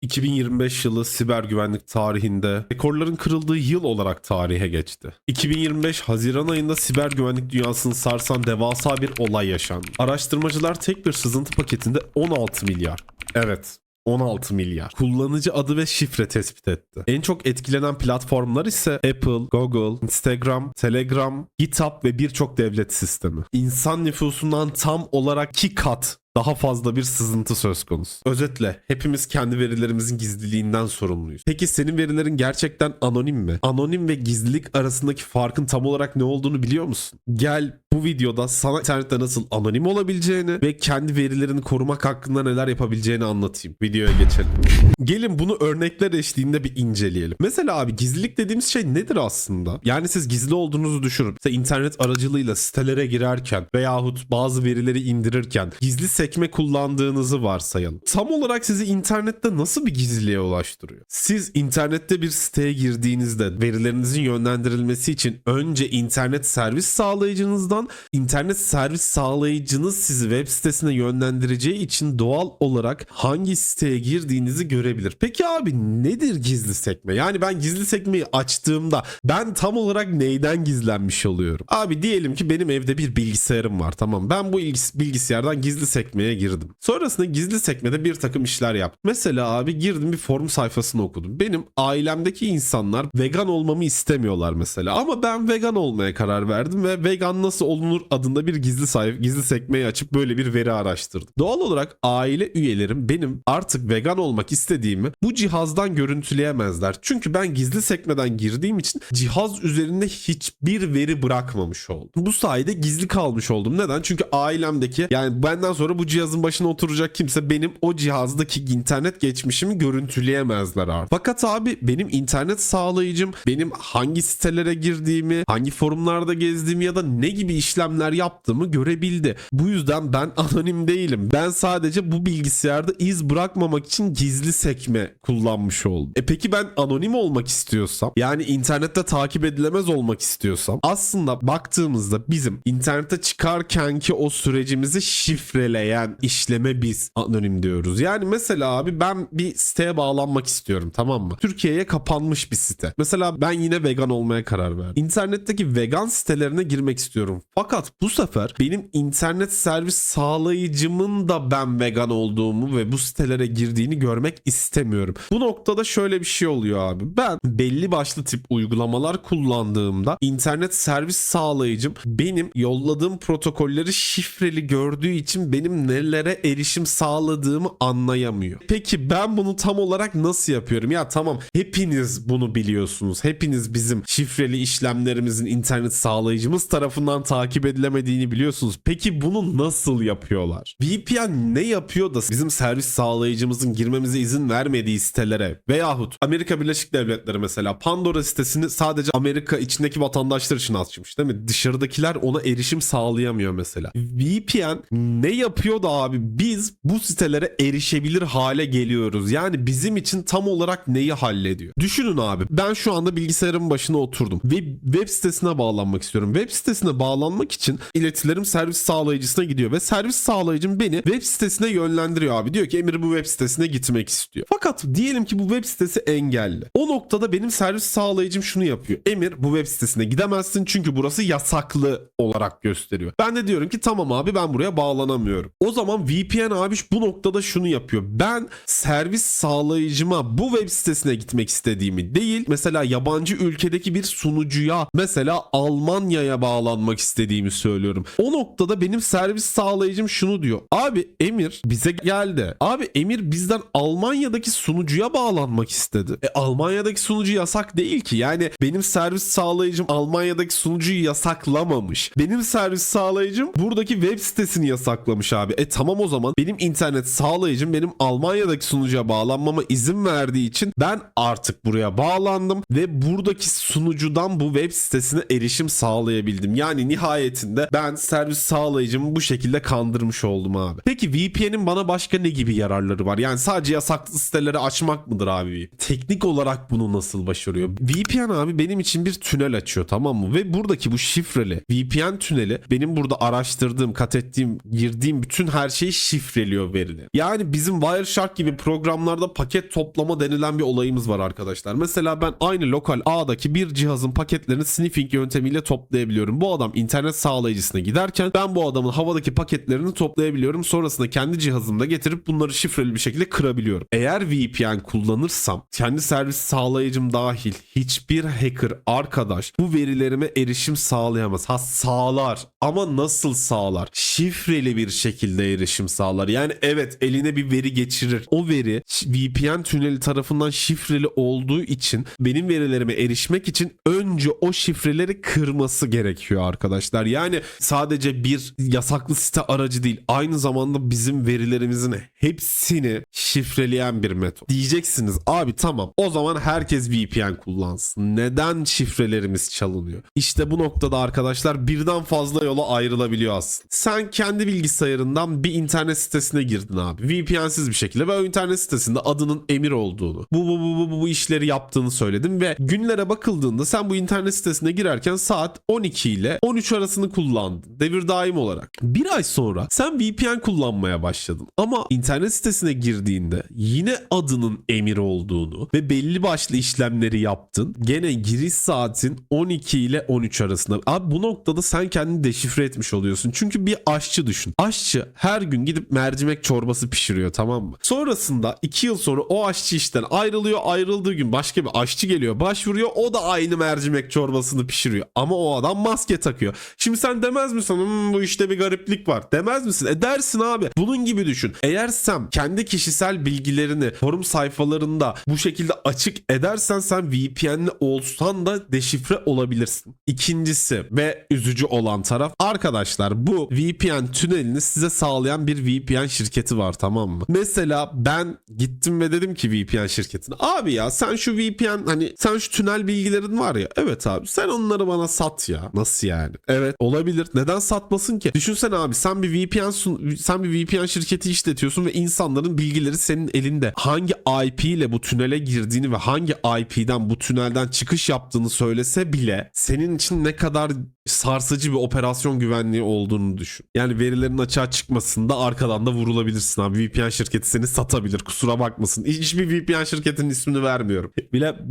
2025 yılı siber güvenlik tarihinde rekorların kırıldığı yıl olarak tarihe geçti. 2025 Haziran ayında siber güvenlik dünyasını sarsan devasa bir olay yaşandı. Araştırmacılar tek bir sızıntı paketinde 16 milyar. Evet. 16 milyar kullanıcı adı ve şifre tespit etti. En çok etkilenen platformlar ise Apple, Google, Instagram, Telegram, GitHub ve birçok devlet sistemi. İnsan nüfusundan tam olarak 2 kat daha fazla bir sızıntı söz konusu. Özetle hepimiz kendi verilerimizin gizliliğinden sorumluyuz. Peki senin verilerin gerçekten anonim mi? Anonim ve gizlilik arasındaki farkın tam olarak ne olduğunu biliyor musun? Gel bu videoda sana internette nasıl anonim olabileceğini ve kendi verilerini korumak hakkında neler yapabileceğini anlatayım. Videoya geçelim. Gelin bunu örnekler eşliğinde bir inceleyelim. Mesela abi gizlilik dediğimiz şey nedir aslında? Yani siz gizli olduğunuzu düşünün. Mesela internet aracılığıyla sitelere girerken veyahut bazı verileri indirirken gizli sekme kullandığınızı varsayalım. Tam olarak sizi internette nasıl bir gizliliğe ulaştırıyor? Siz internette bir siteye girdiğinizde verilerinizin yönlendirilmesi için önce internet servis sağlayıcınızdan, internet servis sağlayıcınız sizi web sitesine yönlendireceği için doğal olarak hangi siteye girdiğinizi görebilir. Peki abi nedir gizli sekme? Yani ben gizli sekmeyi açtığımda ben tam olarak neyden gizlenmiş oluyorum? Abi diyelim ki benim evde bir bilgisayarım var, tamam. Ben bu bilgisayardan gizli sekmeye girdim. Sonrasında gizli sekmede bir takım işler yaptım. Mesela abi girdim bir forum sayfasını okudum. Benim ailemdeki insanlar vegan olmamı istemiyorlar mesela. Ama ben vegan olmaya karar verdim ve vegan nasıl olunur adında bir gizli sekmeyi açıp böyle bir veri araştırdım. Doğal olarak aile üyelerim benim artık vegan olmak istediğimi bu cihazdan görüntüleyemezler. Çünkü ben gizli sekmeden girdiğim için cihaz üzerinde hiçbir veri bırakmamış oldum. Bu sayede gizli kalmış oldum. Neden? Çünkü ailemdeki, yani benden sonra bu cihazın başına oturacak kimse benim o cihazdaki internet geçmişimi görüntüleyemezler artık. Fakat abi benim internet sağlayıcım benim hangi sitelere girdiğimi, hangi forumlarda gezdiğimi ya da ne gibi işlemler yaptığımı görebildi. Bu yüzden ben anonim değilim. Ben sadece bu bilgisayarda iz bırakmamak için gizli sekme kullanmış oldum. Peki ben anonim olmak istiyorsam, yani internette takip edilemez olmak istiyorsam, aslında baktığımızda bizim internete çıkarkenki o sürecimizi şifreleyen işleme biz anonim diyoruz. Yani mesela abi ben bir siteye bağlanmak istiyorum, tamam mı? Türkiye'ye kapanmış bir site. Mesela ben yine vegan olmaya karar verdim. İnternetteki vegan sitelerine girmek istiyorum. Fakat bu sefer benim internet servis sağlayıcımın da ben vegan olduğumu ve bu sitelere girdiğini görmek istemiyorum. Bu noktada şöyle bir şey oluyor abi. Ben belli başlı tip uygulamalar kullandığımda internet servis sağlayıcım benim yolladığım protokolleri şifreli gördüğü için benim nelere erişim sağladığımı anlayamıyor. Peki ben bunu tam olarak nasıl yapıyorum? Ya tamam, hepiniz bunu biliyorsunuz. Hepiniz bizim şifreli işlemlerimizin internet sağlayıcımız tarafından takip edilemediğini biliyorsunuz. Peki bunu nasıl yapıyorlar? VPN ne yapıyor da bizim servis sağlayıcımızın girmemize izin vermediği sitelere veyahut Amerika Birleşik Devletleri mesela Pandora sitesini sadece Amerika içindeki vatandaşlar için açmış, değil mi? Dışarıdakiler ona erişim sağlayamıyor mesela. VPN ne yapıyor da abi biz bu sitelere erişebilir hale geliyoruz? Yani bizim için tam olarak neyi hallediyor? Düşünün abi, ben şu anda bilgisayarın başına oturdum ve web sitesine bağlanmak istiyorum. Web sitesine bağlanmak için iletilerim servis sağlayıcısına gidiyor ve servis sağlayıcım beni web sitesine yönlendiriyor abi. Diyor ki Emir bu web sitesine gitmek istiyor. Fakat diyelim ki bu web sitesi engelli. O noktada benim servis sağlayıcım şunu yapıyor. Emir bu web sitesine gidemezsin çünkü burası yasaklı olarak gösteriyor. Ben de diyorum ki tamam abi ben buraya bağlanamıyorum. O zaman VPN abi bu noktada şunu yapıyor. Ben servis sağlayıcıma bu web sitesine gitmek istediğimi değil, mesela yabancı ülkedeki bir sunucuya, mesela Almanya'ya bağlanmak istediğimi söylüyorum. O noktada benim servis sağlayıcım şunu diyor. Abi Emir bize geldi. Abi Emir bizden Almanya'daki sunucuya bağlanmak istedi. Almanya'daki sunucu yasak değil ki. Yani benim servis sağlayıcım Almanya'daki sunucuyu yasaklamamış. Benim servis sağlayıcım buradaki web sitesini yasaklamış abi. Tamam, o zaman benim internet sağlayıcım benim Almanya'daki sunucuya bağlanmama izin verdiği için ben artık buraya bağlandım ve buradaki sunucudan bu web sitesine erişim sağlayabildim. Yani nihayet nihayetinde ben servis sağlayıcımı bu şekilde kandırmış oldum abi. Peki VPN'in bana başka ne gibi yararları var? Yani sadece yasaklı siteleri açmak mıdır abi? Teknik olarak bunu nasıl başarıyor? VPN abi benim için bir tünel açıyor, tamam mı? Ve buradaki bu şifreli VPN tüneli benim burada araştırdığım, kat ettiğim, girdiğim bütün her şeyi şifreliyor verileri. Yani bizim Wireshark gibi programlarda paket toplama denilen bir olayımız var arkadaşlar. Mesela ben aynı lokal ağdaki bir cihazın paketlerini sniffing yöntemiyle toplayabiliyorum. Bu adam internet sağlayıcısına giderken ben bu adamın havadaki paketlerini toplayabiliyorum. Sonrasında kendi cihazımda getirip bunları şifreli bir şekilde kırabiliyorum. Eğer VPN kullanırsam kendi servis sağlayıcım dahil hiçbir hacker arkadaş bu verilerime erişim sağlayamaz. Ha, sağlar ama nasıl sağlar? Şifreli bir şekilde erişim sağlar. Yani evet, eline bir veri geçirir. O veri VPN tüneli tarafından şifreli olduğu için benim verilerime erişmek için önce o şifreleri kırması gerekiyor arkadaşlar. Yani sadece bir yasaklı site aracı değil, aynı zamanda bizim verilerimizin hepsini şifreleyen bir metot. Diyeceksiniz abi tamam, o zaman herkes VPN kullansın. Neden şifrelerimiz çalınıyor? İşte bu noktada arkadaşlar birden fazla yola ayrılabiliyor aslında. Sen kendi bilgisayarından bir internet sitesine girdin abi. VPN'siz bir şekilde ve o internet sitesinde adının Emir olduğunu, bu işleri yaptığını söyledin ve günlere bakıldığında sen bu internet sitesine girerken saat 12 ile 13 arasını kullandın. Devir daim olarak. Bir ay sonra sen VPN kullanmaya başladın. Ama internet sitesine girdiğinde yine adının Emir olduğunu ve belli başlı işlemleri yaptın. Gene giriş saatin 12 ile 13 arasında. Abi bu noktada sen kendini deşifre etmiş oluyorsun. Çünkü bir aşçı düşün. Aşçı her gün gidip mercimek çorbası pişiriyor, tamam mı? Sonrasında 2 yıl sonra o aşçı işten ayrılıyor. Ayrıldığı gün başka bir aşçı geliyor, başvuruyor. O da aynı mercimek çorbasını pişiriyor. Ama o adam maske takıyor. Şimdi sen demez misin? Bu işte bir gariplik var. Demez misin? Dersin abi. Bunun gibi düşün. Eğer sen kendi kişisel bilgilerini forum sayfalarında bu şekilde açık edersen sen VPN'li olsan da deşifre olabilirsin. İkincisi ve üzücü olan taraf, arkadaşlar bu VPN tünelini size sağlayan bir VPN şirketi var, tamam mı? Mesela ben gittim ve dedim ki VPN şirketine, abi ya sen şu VPN, hani sen şu tünel bilgilerin var ya, evet abi sen onları bana sat ya. Nasıl yani? Evet, olabilir. Neden satmasın ki? Düşünsene abi, sen bir VPN şirketi işletiyorsun ve insanların bilgileri senin elinde. Hangi IP ile bu tünele girdiğini ve hangi IP'den bu tünelden çıkış yaptığını söylese bile senin için ne kadar sarsıcı bir operasyon güvenliği olduğunu düşün. Yani verilerin açığa çıkmasında arkadan da vurulabilirsin abi. VPN şirketi seni satabilir. Kusura bakmasın. Hiçbir VPN şirketinin ismini vermiyorum.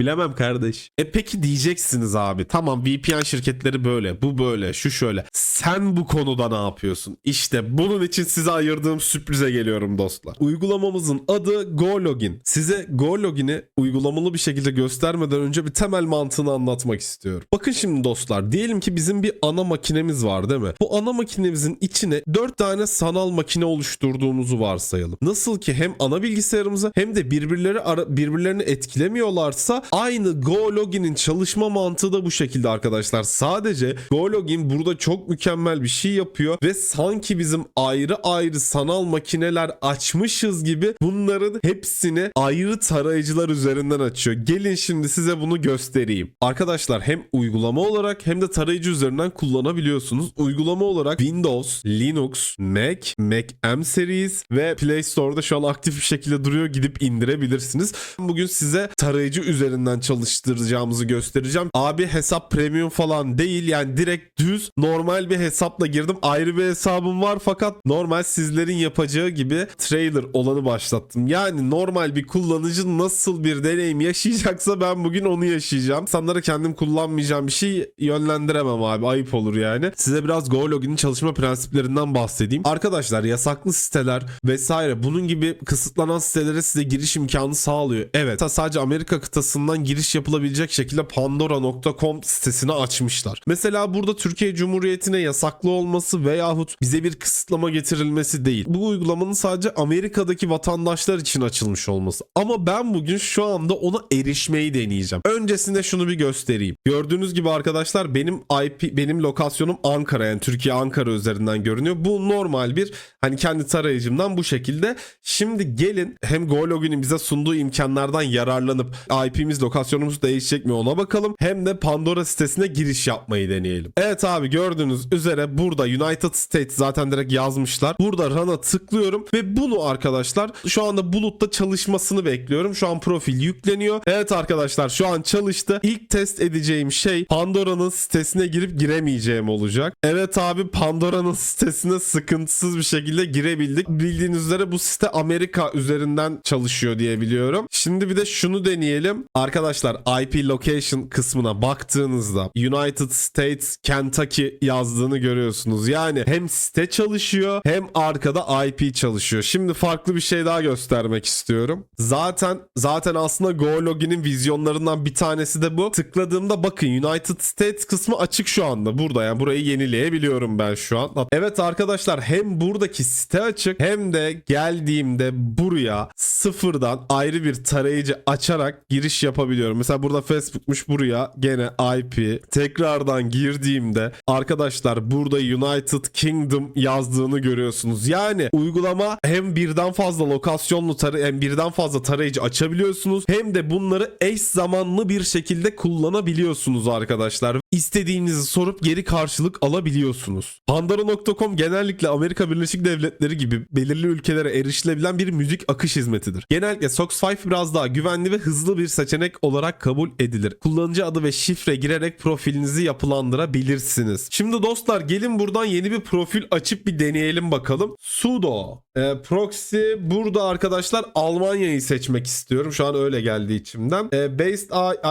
Bilemem kardeş. Peki diyeceksiniz abi. Tamam, VPN şirketleri böyle. Bu böyle. Şu şöyle. Sen bu konuda ne yapıyorsun? İşte bunun için size ayırdığım sürprize geliyorum dostlar. Uygulamamızın adı GoLogin. Size GoLogin'i uygulamalı bir şekilde göstermeden önce bir temel mantığını anlatmak istiyorum. Bakın şimdi dostlar. Diyelim ki bizim bir ana makinemiz var değil mi? Bu ana makinemizin içine 4 tane makine oluşturduğumuzu varsayalım. Nasıl ki hem ana bilgisayarımızı hem de birbirlerini etkilemiyorlarsa aynı GoLogin'in çalışma mantığı da bu şekilde arkadaşlar. Sadece GoLogin burada çok mükemmel bir şey yapıyor ve sanki bizim ayrı ayrı sanal makineler açmışız gibi bunların hepsini ayrı tarayıcılar üzerinden açıyor. Gelin şimdi size bunu göstereyim. Arkadaşlar hem uygulama olarak hem de tarayıcı üzerinden kullanabiliyorsunuz. Uygulama olarak Windows, Linux, Mac M Series ve Play Store'da şu an aktif bir şekilde duruyor. Gidip indirebilirsiniz. Bugün size tarayıcı üzerinden çalıştıracağımızı göstereceğim. Abi hesap premium falan değil. Yani direkt düz normal bir hesapla girdim. Ayrı bir hesabım var fakat normal sizlerin yapacağı gibi trailer olanı başlattım. Yani normal bir kullanıcı nasıl bir deneyim yaşayacaksa ben bugün onu yaşayacağım. İnsanlara kendim kullanmayacağım bir şey yönlendiremem abi. Ayıp olur yani. Size biraz GoLogin'in çalışma prensiplerinden bahsedeyim. Arkadaşlar yasaklı siteler vesaire bunun gibi kısıtlanan sitelere size giriş imkanı sağlıyor. Evet, sadece Amerika kıtasından giriş yapılabilecek şekilde pandora.com sitesini açmışlar. Mesela burada Türkiye Cumhuriyeti'ne yasaklı olması veyahut bize bir kısıtlama getirilmesi değil. Bu uygulamanın sadece Amerika'daki vatandaşlar için açılmış olması. Ama ben bugün şu anda ona erişmeyi deneyeceğim. Öncesinde şunu bir göstereyim. Gördüğünüz gibi arkadaşlar benim IP benim lokasyonum Ankara, yani Türkiye Ankara üzerinden görünüyor. Bu normal bir hani kendi tarayıcımdan bu şekilde. Şimdi gelin hem GoLogin'in bize sunduğu imkanlardan yararlanıp IP'miz, lokasyonumuz değişecek mi ona bakalım. Hem de Pandora sitesine giriş yapmayı deneyelim. Evet abi, gördüğünüz üzere burada United States zaten direkt yazmışlar. Burada Run'a tıklıyorum ve bunu arkadaşlar şu anda bulutta çalışmasını bekliyorum. Şu an profil yükleniyor. Evet arkadaşlar, şu an çalıştı. İlk test edeceğim şey Pandora'nın sitesine girip giremeyeceğim olacak. Evet abi, Pandora'nın sitesine sıkıntısız bir şekilde girebildik. Bildiğiniz üzere bu site Amerika üzerinden çalışıyor diye biliyorum. Şimdi bir de şunu deneyelim. Arkadaşlar IP location kısmına baktığınızda United States Kentucky yazdığını görüyorsunuz. Yani hem site çalışıyor hem arkada IP çalışıyor. Şimdi farklı bir şey daha göstermek istiyorum. Zaten aslında GoLogin'in vizyonlarından bir tanesi de bu. Tıkladığımda bakın United States kısmı açık şu anda burada. Yani burayı yenileyebiliyorum ben şu an. Evet arkadaşlar, hem buradaki site açık hem de geldiğimde buraya sıfırdan ayrı bir tarayıcı açarak giriş yapabiliyorum. Mesela burada Facebook'muş, buraya gene IP. Tekrardan girdiğimde arkadaşlar burada United Kingdom yazdığını görüyorsunuz. Yani uygulama hem birden fazla lokasyonlu hem birden fazla tarayıcı açabiliyorsunuz hem de bunları eş zamanlı bir şekilde kullanabiliyorsunuz arkadaşlar. İstediğinizi sorup geri karşılık alabiliyorsunuz. Pandora.com genellikle Amerika Birleşik Devletleri gibi belirli ülkelere erişilebilen bir müzik akış hizmetidir. Genellikle SOX 5 biraz daha güvenli ve hızlı bir seçenek olarak kabul edilir. Kullanıcı adı ve şifre girerek profilinizi yapılandırabilirsiniz. Şimdi dostlar, gelin buradan yeni bir profil açıp bir deneyelim bakalım. Sudo proxy, burada arkadaşlar Almanya'yı seçmek istiyorum. Şu an öyle geldi içimden. Based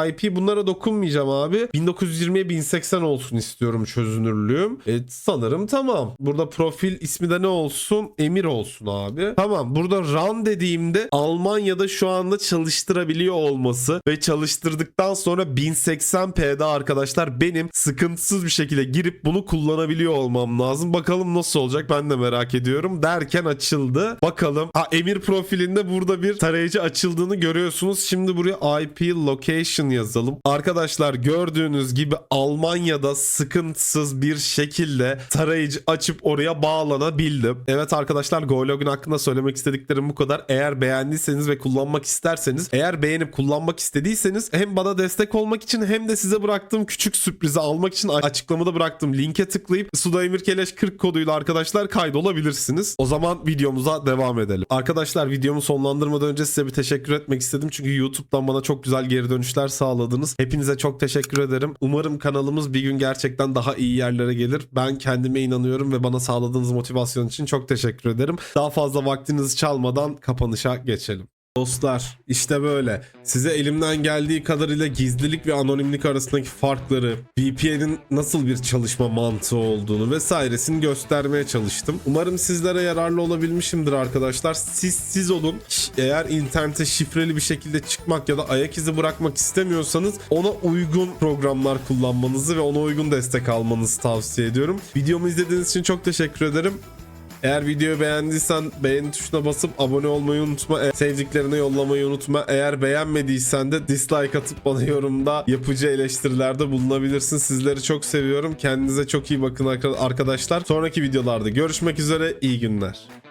IP, bunlara dokunmayacağım abi. 1920'ye 1080 olsun istiyorum çözünürlüğüm. Sanırım tamam. Burada profil ismi de ne olsun? Emir olsun abi. Tamam, burada run dediğimde Almanya'da şu anda çalıştırabiliyor olması ve çalıştırdıktan sonra 1080p'de arkadaşlar benim sıkıntısız bir şekilde girip bunu kullanabiliyor olmam lazım. Bakalım nasıl olacak, ben de merak ediyorum. Derken açıldı. Bakalım. Emir profilinde burada bir tarayıcı açıldığını görüyorsunuz. Şimdi buraya IP location yazalım. Arkadaşlar gördüğünüz gibi Almanya'da sıkıntısız bir şekilde tarayıcı açıp oraya bağlanabildim. Evet arkadaşlar, GoLogin hakkında söylemek istediklerim bu kadar. Eğer beğendiyseniz ve kullanmak isterseniz, eğer beğenip kullanmak istediyseniz hem bana destek olmak için hem de size bıraktığım küçük sürprizi almak için açıklamada bıraktığım linke tıklayıp Sudaemirkeleş 40 koduyla arkadaşlar kaydolabilirsiniz. O zaman videomuza devam edelim. Arkadaşlar, videomu sonlandırmadan önce size bir teşekkür etmek istedim. Çünkü YouTube'dan bana çok güzel geri dönüşler sağladınız. Hepinize çok teşekkür ederim. Umarım kanalımız bir gün gerçekten daha iyi yerlere gelir. Ben kendime inanıyorum ve bana sağladığınız motivasyon için çok teşekkür ederim. Daha fazla vaktinizi çalmadan kapanışa geçelim. Dostlar, işte böyle. Size elimden geldiği kadarıyla gizlilik ve anonimlik arasındaki farkları, VPN'in nasıl bir çalışma mantığı olduğunu vesairesini göstermeye çalıştım. Umarım sizlere yararlı olabilmişimdir arkadaşlar. Siz olun. Eğer internete şifreli bir şekilde çıkmak ya da ayak izi bırakmak istemiyorsanız ona uygun programlar kullanmanızı ve ona uygun destek almanızı tavsiye ediyorum. Videomu izlediğiniz için çok teşekkür ederim. Eğer videoyu beğendiysen beğeni tuşuna basıp abone olmayı unutma. Sevdiklerine yollamayı unutma. Eğer beğenmediysen de dislike atıp bana yorumda yapıcı eleştirilerde bulunabilirsin. Sizleri çok seviyorum. Kendinize çok iyi bakın arkadaşlar. Sonraki videolarda görüşmek üzere. İyi günler.